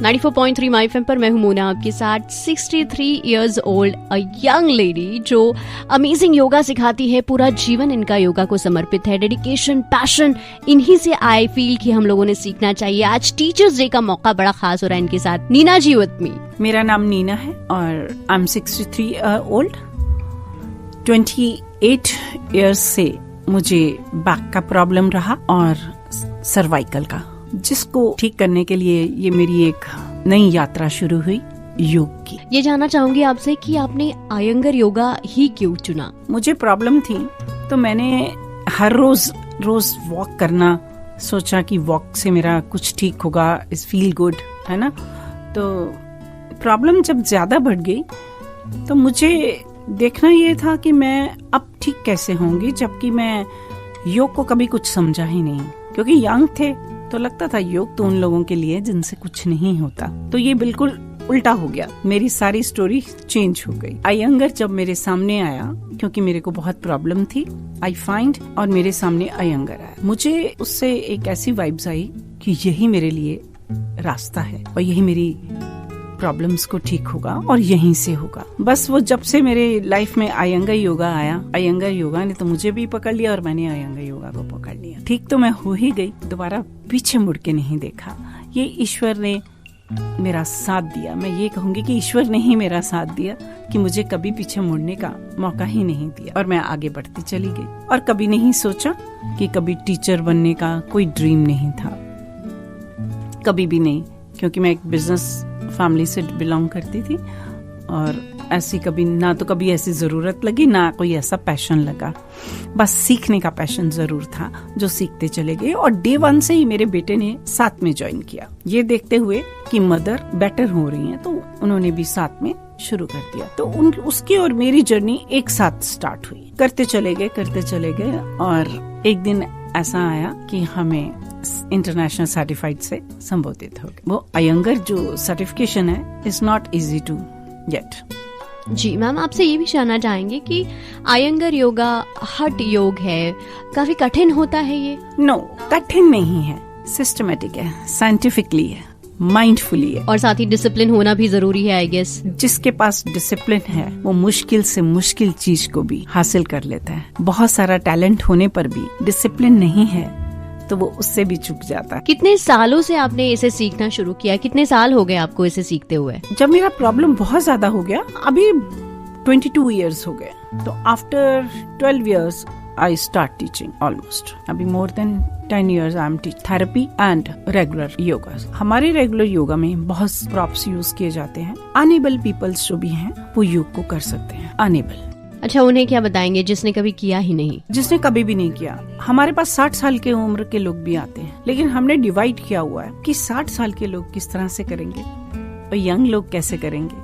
94.3 my FM पर मैं हूं मोना आपके साथ। 63 years old a young lady जो अमेजिंग योगा सिखाती है। पूरा जीवन इनका योगा को समर्पित है। डेडिकेशन, पैशन, इन्हीं से आई फील कि हम लोगों ने सीखना चाहिए। आज टीचर्स डे का मौका बड़ा खास हो रहा है इनके साथ। नीना जी विद मी। मेरा नाम नीना है और आई एम 63 ओल्ड। 28 इयर्स से मुझे बैक का प्रॉब्लम रहा और सर्वाइकल का, जिसको ठीक करने के लिए ये मेरी एक नई यात्रा शुरू हुई योग की। ये जानना चाहूंगी आपसे कि आपने आयंगर योगा ही क्यों चुना? मुझे प्रॉब्लम थी तो मैंने हर रोज वॉक करना सोचा कि वॉक से मेरा कुछ ठीक होगा, इस फील गुड, है ना। तो प्रॉब्लम जब ज्यादा बढ़ गई तो मुझे देखना ये था कि मैं अब ठीक कैसे होंगी, जबकि मैं योग को कभी कुछ समझा ही नहीं। क्योंकि यंग थे तो लगता था योग तो उन लोगों के लिए जिनसे कुछ नहीं होता। तो ये बिल्कुल उल्टा हो गया, मेरी सारी स्टोरी चेंज हो गई। आयंगर जब मेरे सामने आया, क्योंकि मेरे को बहुत प्रॉब्लम थी, आई फाइंड, और मेरे सामने आयंगर आया, मुझे उससे एक ऐसी वाइब्स आई कि यही मेरे लिए रास्ता है और यही मेरी प्रॉब्लम्स को ठीक होगा और यहीं से होगा। बस वो जब से मेरे लाइफ में आयंगर योगा आया, आयंगर योगा ने तो मुझे भी पकड़ लिया और मैंने आयंगर योगा को पकड़ लिया। ठीक तो मैं हो ही गई, दोबारा पीछे मुड़ के नहीं देखा। ये ईश्वर ने मेरा साथ दिया। मैं ये कहूंगी कि ईश्वर ने ही मेरा साथ दिया कि मुझे कभी पीछे मुड़ने का मौका ही नहीं दिया और मैं आगे बढ़ती चली गई। और कभी नहीं सोचा कि कभी टीचर बनने का कोई ड्रीम नहीं था, कभी भी नहीं, क्योंकि मैं एक बिजनेस फैमिली से बिलोंग करती थी और ऐसी कभी ना तो कभी ऐसी जरूरत लगी ना कोई ऐसा पैशन लगा। बस सीखने का पैशन जरूर था जो सीखते चले गए। और डे 1 से ही मेरे बेटे ने साथ में ज्वाइन किया, ये देखते हुए कि मदर बेटर हो रही हैं तो उन्होंने भी साथ में शुरू कर दिया। तो उसकी और मेरी जर्नी एक साथ स्टार्ट हुई। करते चले गए और एक दिन ऐसा आया कि हमें इंटरनेशनल सर्टिफाइड से संबोधित हो गए। वो आयंगर जो सर्टिफिकेशन है is not easy to get. जी मैम, आपसे ये भी जानना चाहेंगे कि आयंगर योगा हठ योग है, काफी कठिन होता है ये? नो, कठिन नहीं है, सिस्टमेटिक है, साइंटिफिकली है, माइंडफुली है और साथ ही डिसिप्लिन होना भी जरूरी है आई गेस। जिसके पास डिसिप्लिन है वो मुश्किल से मुश्किल चीज को भी हासिल कर लेता है। बहुत सारा टैलेंट होने पर भी डिसिप्लिन नहीं है तो वो उससे भी चूक जाता है। कितने सालों से आपने इसे सीखना शुरू किया? कितने साल हो गए आपको इसे सीखते हुए? जब मेरा प्रॉब्लम बहुत ज्यादा हो गया, अभी 22 इयर्स हो गए, तो after 12 years I start teaching almost. अभी more than 10 years I am teach therapy and regular yoga. हमारे रेगुलर योगा में बहुत प्रॉप्स यूज किए जाते हैं। अनेबल पीपल्स जो भी हैं वो योग को कर सकते हैं। अनेबल। अच्छा, उन्हें क्या बताएंगे जिसने कभी किया ही नहीं? जिसने कभी भी नहीं किया। हमारे पास 60 साल के उम्र के लोग भी आते हैं, लेकिन हमने डिवाइड किया हुआ है कि 60 साल के लोग किस तरह से करेंगे और यंग लोग कैसे करेंगे,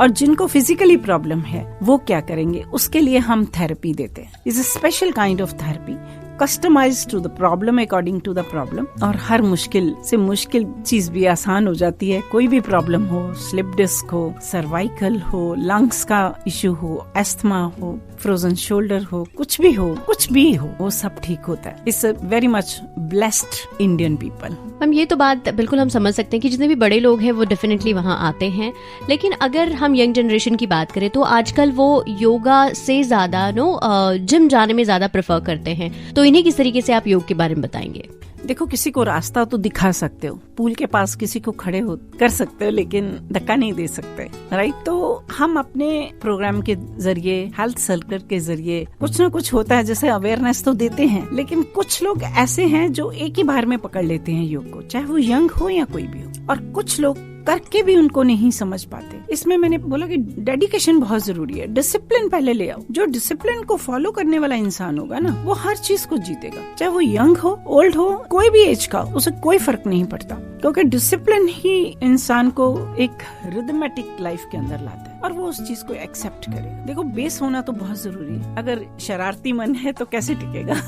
और जिनको फिजिकली प्रॉब्लम है वो क्या करेंगे। उसके लिए हम थेरेपी देते हैं। It's a special kind of therapy, customised to the problem, according to the problem. और हर मुश्किल से मुश्किल चीज भी आसान हो जाती है। कोई भी प्रॉब्लम हो, स्लिप डिस्क हो, सर्वाइकल हो, लंग्स का इश्यू हो, एस्थमा हो, फ्रोजन शोल्डर हो, कुछ भी हो, वो सब ठीक होता है। It's very much blessed Indian people. Ma'am, ये तो बात बिल्कुल हम समझ सकते हैं कि जितने भी बड़े लोग हैं वो डेफिनेटली वहाँ आते हैं, लेकिन अगर हम यंग जनरेशन की बात करें तो आजकल वो योगा से ज्यादा जिम जाने में ज्यादा प्रेफर करते हैं। तो इन्हें किस तरीके से आप योग के बारे में बताएंगे? देखो, किसी को रास्ता तो दिखा सकते हो, पूल के पास किसी को खड़े हो कर सकते हो, लेकिन धक्का नहीं दे सकते, राइट। तो हम अपने प्रोग्राम के जरिए, हेल्थ सर्कल के जरिए कुछ ना कुछ होता है, जैसे अवेयरनेस तो देते हैं, लेकिन कुछ लोग ऐसे हैं जो एक ही बार में पकड़ लेते हैं योग को, चाहे वो यंग हो या कोई भी हो, और कुछ लोग करके भी उनको नहीं समझ पाते। इसमें मैंने बोला कि डेडिकेशन बहुत जरूरी है। डिसिप्लिन पहले ले आओ। जो डिसिप्लिन को फॉलो करने वाला इंसान होगा ना, वो हर चीज को जीतेगा, चाहे वो यंग हो, ओल्ड हो, कोई भी एज का, उसे कोई फर्क नहीं पड़ता, क्योंकि डिसिप्लिन ही इंसान को एक रिदमेटिक लाइफ के अंदर लाता है और वो उस चीज को एक्सेप्ट करेगा। देखो, बेस होना तो बहुत जरूरी है। अगर शरारती मन है तो कैसे टिकेगा।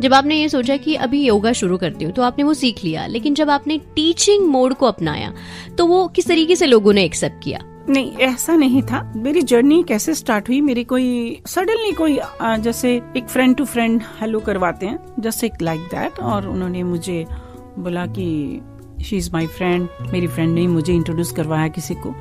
जब आपने ये सोचा कि अभी योगा शुरू करती हूँ, तो आपने वो सीख लिया, लेकिन जब आपने टीचिंग मोड को अपनाया तो वो किस तरीके से लोगों ने एक्सेप्ट किया? नहीं, ऐसा नहीं था। मेरी जर्नी कैसे स्टार्ट हुई, मेरी कोई सडनली कोई जैसे एक फ्रेंड टू फ्रेंड हेलो करवाते हैं, जस्ट एक लाइक दैट, और उन्होंने मुझे बोला कि शी इज माई फ्रेंड, मेरी फ्रेंड ने मुझे इंट्रोड्यूस करवाया किसी को,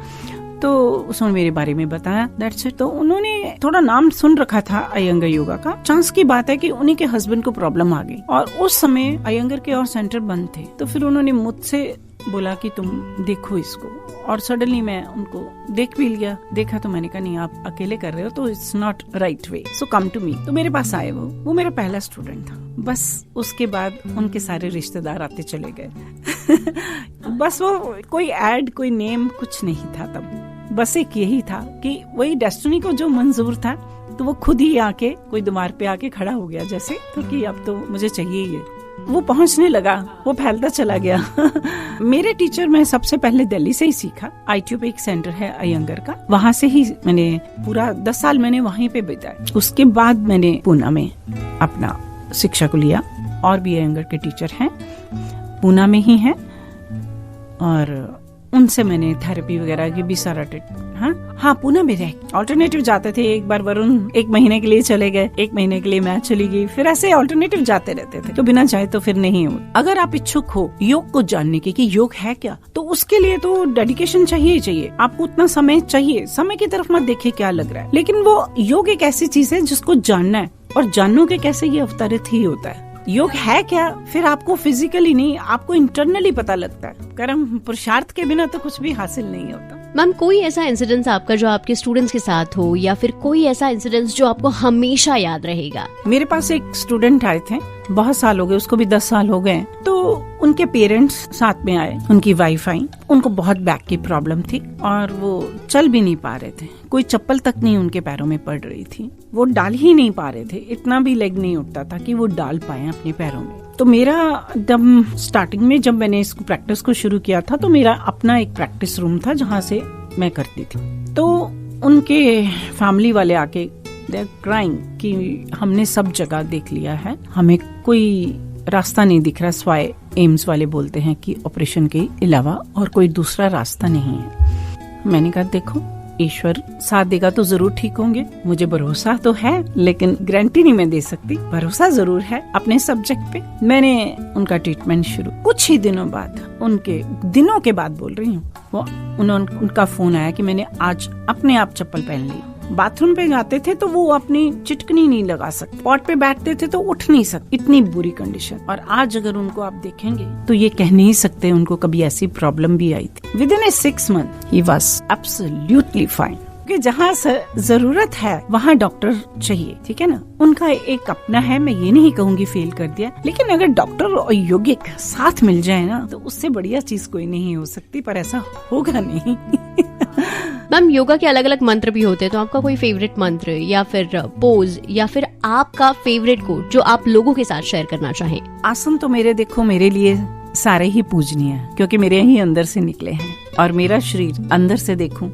तो उसने मेरे बारे में बताया, दैट्स इट। तो उन्होंने थोड़ा नाम सुन रखा था अयंगर योगा का। चांस की बात है कि उन्हीं के हस्बैंड को प्रॉब्लम आ गई और उस समय अयंगर के और सेंटर बंद थे। तो फिर उन्होंने मुझसे बोला कि तुम देखो इसको, और सडनली मैं उनको देख भी लिया। देखा तो मैंने कहा नहीं, आप अकेले कर रहे हो तो it's not right way, so come to me. तो मेरे पास आए वो मेरा पहला स्टूडेंट था। बस उसके बाद उनके सारे रिश्तेदार आते चले गए। बस वो कोई एड, कोई नेम कुछ नहीं था तब, बस एक यही था कि वही डेस्टिनी को जो मंजूर था, तो वो खुद ही आके कोई द्वार पे आके खड़ा हो गया जैसे, तो कि अब तो मुझे चाहिए ये। वो पहुंचने लगा, वो फैलता चला गया। मेरे टीचर मैं सबसे पहले दिल्ली से ही सीखा। ITU पे एक सेंटर है अयंगर का, वहाँ से ही मैंने पूरा 10 साल मैंने वहीं पे बिताया। उसके बाद मैंने पूना में अपना शिक्षा को लिया, और भी अयंगर के टीचर हैं, पूना में ही हैं, और उनसे मैंने थेरेपी वगैरह की भी सारा हाँ पूना में रह ऑल्टरनेटिव जाते थे। एक बार वरुण 1 महीने के लिए चले गए, 1 महीने के लिए मैं चली गई, फिर ऐसे ऑल्टरनेटिव जाते रहते थे। तो बिना चाहे तो फिर नहीं हो। अगर आप इच्छुक हो योग को जानने की कि योग है क्या, तो उसके लिए तो डेडिकेशन चाहिए ही चाहिए। आपको उतना समय चाहिए। समय की तरफ मत देखिए क्या लग रहा है, लेकिन वो योग एक ऐसी चीज है जिसको जानना है, और जानोगे कैसे, ये अवतरित ही होता है। योग है क्या, फिर आपको फिजिकली नहीं, आपको इंटरनली पता लगता है। कर्म पुरुषार्थ के बिना तो कुछ भी हासिल नहीं होता। मैम, कोई ऐसा इंसिडेंस आपका जो आपके स्टूडेंट्स के साथ हो, या फिर कोई ऐसा इंसिडेंस जो आपको हमेशा याद रहेगा? मेरे पास एक स्टूडेंट आए थे, बहुत साल हो गए, उसको भी 10 साल हो गए। तो उनके पेरेंट्स साथ में आए, उनकी वाइफ आई, उनको बहुत बैक की प्रॉब्लम थी और वो चल भी नहीं पा रहे थे। कोई चप्पल तक नहीं उनके पैरों में पड़ रही थी, वो डाल ही नहीं पा रहे थे, इतना भी लेग नहीं उठता था कि वो डाल पाए अपने पैरों में। तो मेरा जब स्टार्टिंग में जब मैंने इसको प्रैक्टिस को शुरू किया था, तो मेरा अपना एक प्रैक्टिस रूम था जहाँ से मैं करती थी। तो उनके फैमिली वाले आके दे आर क्राइंग कि हमने सब जगह देख लिया है, हमें कोई रास्ता नहीं दिख रहा, स्वाय एम्स वाले बोलते हैं कि ऑपरेशन के अलावा और कोई दूसरा रास्ता नहीं है। मैंने कहा देखो, ईश्वर साथ देगा तो जरूर ठीक होंगे, मुझे भरोसा तो है, लेकिन गारंटी नहीं मैं दे सकती, भरोसा जरूर है अपने सब्जेक्ट पे। मैंने उनका ट्रीटमेंट शुरू, कुछ ही दिनों बाद, उनके दिनों के बाद बोल रही हूँ, उनका फोन आया कि मैंने आज अपने आप चप्पल पहन ली। बाथरूम पे जाते थे तो वो अपनी चिटकनी नहीं लगा सकते, पॉट पे बैठते थे तो उठ नहीं सकते, इतनी बुरी कंडीशन। और आज अगर उनको आप देखेंगे तो ये कह नहीं सकते उनको कभी ऐसी प्रॉब्लम भी आई थी। With in 6 months he was absolutely fine. कि जहाँ जरूरत है वहाँ डॉक्टर चाहिए, ठीक है ना। उनका एक अपना है, मैं ये नहीं कहूँगी फेल कर दिया, लेकिन अगर डॉक्टर और यौगिक साथ मिल जाए ना तो उससे बढ़िया चीज कोई नहीं हो सकती, पर ऐसा होगा नहीं। मैम, योगा के अलग अलग मंत्र भी होते हैं, तो आपका कोई फेवरेट मंत्र या फिर पोज या फिर आपका फेवरेट कोट जो आप लोगों के साथ शेयर करना चाहें? आसन तो मेरे देखो मेरे लिए सारे ही पूजनीय है, क्योंकि मेरे ही अंदर से निकले हैं, और मेरा शरीर अंदर से देखूं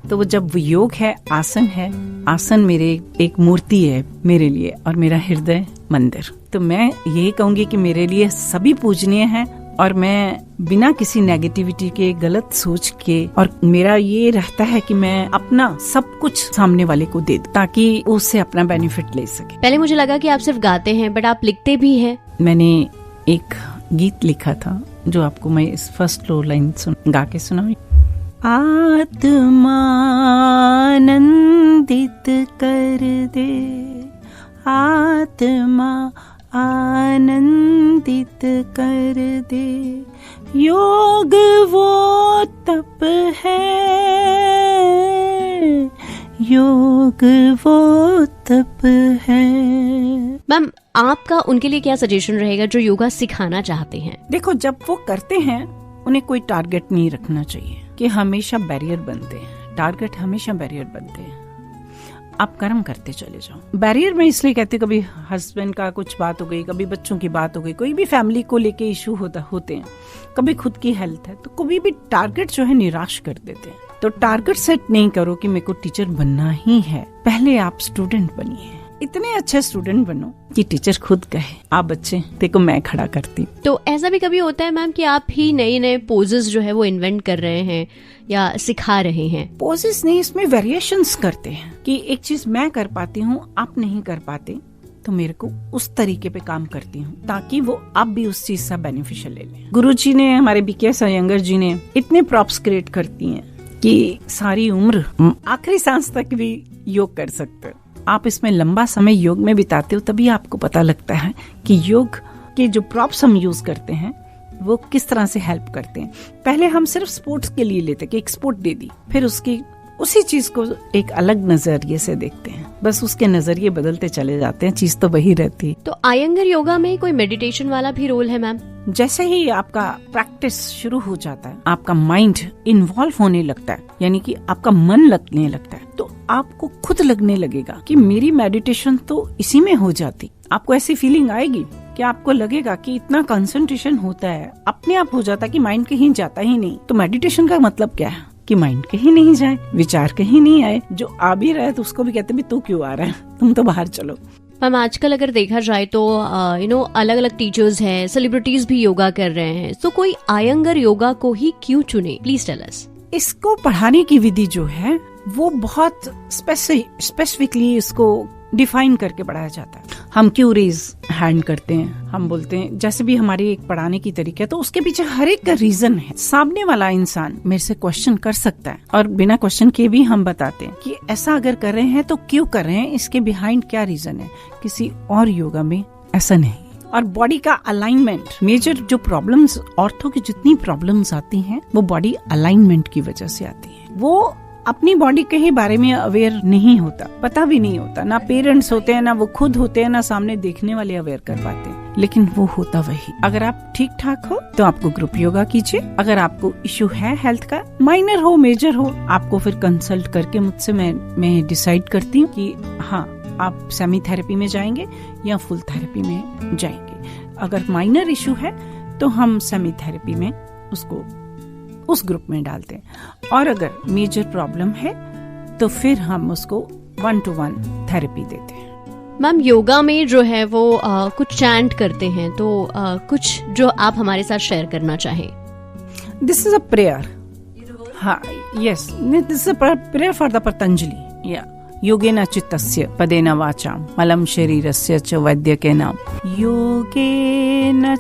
तो वो जब योग है, आसन है, आसन मेरे एक मूर्ति है मेरे लिए, और मेरा हृदय मंदिर। तो मैं यही कहूंगी कि मेरे लिए सभी पूजनीय हैं, और मैं बिना किसी नेगेटिविटी के, गलत सोच के, और मेरा ये रहता है कि मैं अपना सब कुछ सामने वाले को दे दूं ताकि उससे अपना बेनिफिट ले सके। पहले मुझे लगा कि आप सिर्फ गाते हैं, बट आप लिखते भी हैं। मैंने एक गीत लिखा था जो आपको मैं इस फर्स्ट फ्लोर लाइन गा के सुनाऊं। आत्मा आनंदित कर दे, आत्मा आनंदित कर दे, योग वो तप है, योग वो तप है। मैम, आपका उनके लिए क्या सजेशन रहेगा जो योगा सिखाना चाहते हैं? देखो, जब वो करते हैं उन्हें कोई टारगेट नहीं रखना चाहिए कि हमेशा बैरियर बनते हैं, टारगेट हमेशा बैरियर बनते हैं। आप कर्म करते चले जाओ। बैरियर में इसलिए कहते, कभी हस्बैंड का कुछ बात हो गई, कभी बच्चों की बात हो गई, कोई भी फैमिली को लेके इशू होते हैं, कभी खुद की हेल्थ है, तो कभी भी टारगेट जो है निराश कर देते हैं। तो टारगेट सेट नहीं करो कि मेरे को टीचर बनना ही है, पहले आप स्टूडेंट बनिए, इतने अच्छे स्टूडेंट बनो कि टीचर खुद कहे आप बच्चे देखो मैं खड़ा करती। तो ऐसा भी कभी होता है मैम कि आप ही नए नए पोजेस जो है वो इन्वेंट कर रहे हैं या सिखा रहे हैं? पोजेस नहीं, इसमें वेरिएशंस करते हैं कि एक चीज मैं कर पाती हूँ आप नहीं कर पाते, तो मेरे को उस तरीके पे काम करती हूँ ताकि वो आप भी उस चीज से बेनिफिशियल ले लें। गुरुजी ने, हमारे बीकेएस अयंगर जी ने इतने प्रॉप्स क्रिएट करती हैं कि सारी उम्र आखिरी सांस तक भी योग कर सकते हो। आप इसमें लंबा समय योग में बिताते हो तभी आपको पता लगता है कि योग के जो प्रॉप्स हम यूज करते हैं वो किस तरह से हेल्प करते हैं। पहले हम सिर्फ स्पोर्ट्स के लिए लेते कि एक स्पोर्ट दे दी, फिर उसी चीज को एक अलग नजरिए से देखते हैं, बस उसके नजरिए बदलते चले जाते हैं, चीज तो वही रहती। तो आयंगर योगा में कोई मेडिटेशन वाला भी रोल है मैम? जैसे ही आपका प्रैक्टिस शुरू हो जाता है, आपका माइंड इन्वॉल्व होने लगता है, यानी कि आपका मन लगने लगता है, तो आपको खुद लगने लगेगा कि मेरी मेडिटेशन तो इसी में हो जाती। आपको ऐसी फीलिंग आएगी कि आपको लगेगा कि इतना कंसंट्रेशन होता है, अपने आप हो जाता है कि माइंड कहीं जाता ही नहीं। तो मेडिटेशन का मतलब क्या है कि माइंड कहीं नहीं जाए, विचार कहीं नहीं आए, जो आ भी रहा है तो उसको भी कहते भी तू क्यों आ रहा है, तुम तो बाहर चलो। मैम आजकल अगर देखा जाए तो अलग अलग टीचर्स हैं, सेलिब्रिटीज भी योगा कर रहे हैं, तो कोई आयंगर योगा को ही क्यों चुने? Please tell us. इसको पढ़ाने की विधि जो है वो बहुत स्पेसिफिकली इसको डिफाइन करके पढ़ाया जाता है। हम क्यों रेज हैंड करते हैं, हम बोलते हैं, जैसे भी हमारी एक पढ़ाने की तरीका है, तो उसके पीछे हर एक का रीजन है। सामने वाला इंसान मेरे से क्वेश्चन कर सकता है और बिना क्वेश्चन के भी हम बताते हैं कि ऐसा अगर कर रहे हैं तो क्यों कर रहे हैं, इसके बिहाइंड क्या रीजन है। किसी और योगा में ऐसा नहीं। और बॉडी का अलाइनमेंट, मेजर जो प्रॉब्लम्स, ऑर्थो की जितनी प्रॉब्लम्स आती हैं वो बॉडी अलाइनमेंट की वजह से आती है। वो अपनी बॉडी के ही बारे में अवेयर नहीं होता, पता भी नहीं होता, ना पेरेंट्स होते हैं, ना वो खुद होते हैं, ना सामने देखने वाले अवेयर कर पाते हैं, लेकिन वो होता वही। अगर आप ठीक ठाक हो तो आपको ग्रुप योगा कीजिए। अगर आपको इश्यू है हेल्थ का, माइनर हो मेजर हो, आपको फिर कंसल्ट करके मुझसे मैं डिसाइड करती हूँ कि हाँ आप सेमी थेरेपी में जाएंगे या फुल थेरेपी में जाएंगे। अगर माइनर इश्यू है तो हम सेमी थेरेपी में उसको उस ग्रुप में डालते हैं, और अगर मेजर प्रॉब्लम है तो फिर हम उसको 1-to-1 थेरेपी देते हैं। मैम योगा में जो है वो कुछ चैंट करते हैं, तो कुछ जो आप हमारे साथ शेयर करना चाहें। This is a prayer. हाँ, yes, this is a prayer for the Patanjali. या योगेन चित्तस्य पदेन वाचाम मलम शरीरस्य च वैद्यकेन। योगेन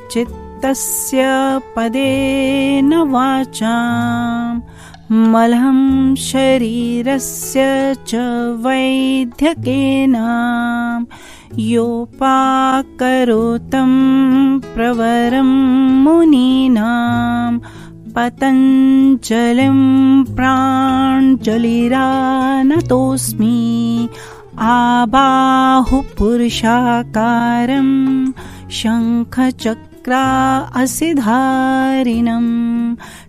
तस्य पदेन वाचाम मलहं शरीरस्य च वैद्यकेन। योपाकरोतं प्रवरं मुनीनां पतञ्जलिं प्राञ्जलिरानतोऽस्मि। आबाहु पुरुषाकारं शङ्खचक्र असिधारिणं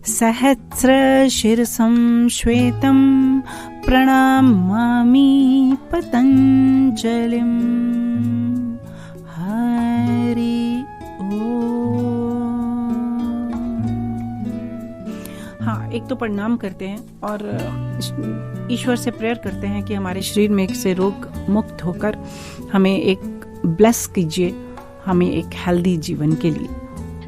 सहस्रशीर्षं श्वेतं प्रणमामि पतंजलिं। हरि ओम। हाँ, एक तो प्रणाम करते हैं और ईश्वर से प्रेयर करते हैं कि हमारे शरीर में से रोग मुक्त होकर हमें एक ब्लेस कीजिए, हमें एक हेल्दी जीवन के लिए।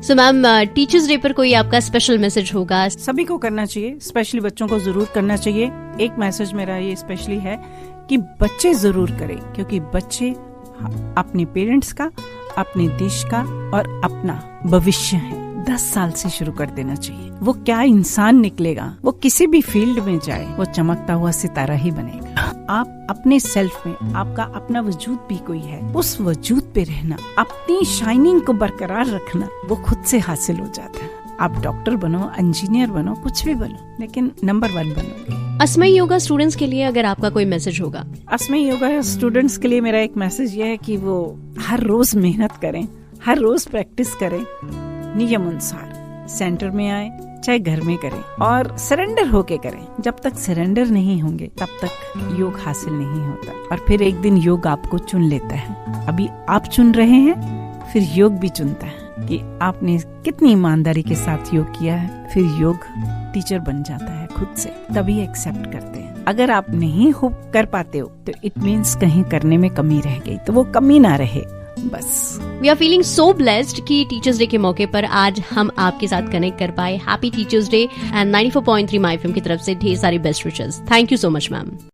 सो मैम टीचर्स डे पर कोई आपका स्पेशल मैसेज होगा? सभी को करना चाहिए, स्पेशली बच्चों को जरूर करना चाहिए। एक मैसेज मेरा ये स्पेशली है कि बच्चे जरूर करें, क्योंकि बच्चे अपने पेरेंट्स का, अपने देश का और अपना भविष्य है। 10 साल से शुरू कर देना चाहिए। वो क्या इंसान निकलेगा, वो किसी भी फील्ड में जाए वो चमकता हुआ सितारा ही बनेगा। आप अपने सेल्फ में, आपका अपना वजूद भी कोई है, उस वजूद पे रहना, अपनी शाइनिंग को बरकरार रखना, वो खुद से हासिल हो जाता है। आप डॉक्टर बनो, इंजीनियर बनो, कुछ भी बनो, लेकिन नंबर 1 बनोगे। असमय योगा स्टूडेंट्स के लिए अगर आपका कोई मैसेज होगा? असमय योगा स्टूडेंट्स के लिए मेरा एक मैसेज ये है कि वो हर रोज मेहनत करें, हर रोज प्रैक्टिस करें, नियम अनुसार सेंटर में आए, चाहे घर में करें, और सरेंडर होके करें। जब तक सरेंडर नहीं होंगे तब तक योग हासिल नहीं होता, और फिर एक दिन योग आपको चुन लेता है। अभी आप चुन रहे हैं, फिर योग भी चुनता है कि आपने कितनी ईमानदारी के साथ योग किया है। फिर योग टीचर बन जाता है खुद से, तभी एक्सेप्ट करते हैं। अगर आप नहीं कर पाते हो तो इट मीन्स कहीं करने में कमी रह गई, तो वो कमी ना रहे बस। We are feeling so blessed कि टीचर्स डे के मौके पर आज हम आपके साथ कनेक्ट कर पाए। Happy teachers day and 94.3 my FM की तरफ से ढेर सारी best wishes. Thank you so much ma'am.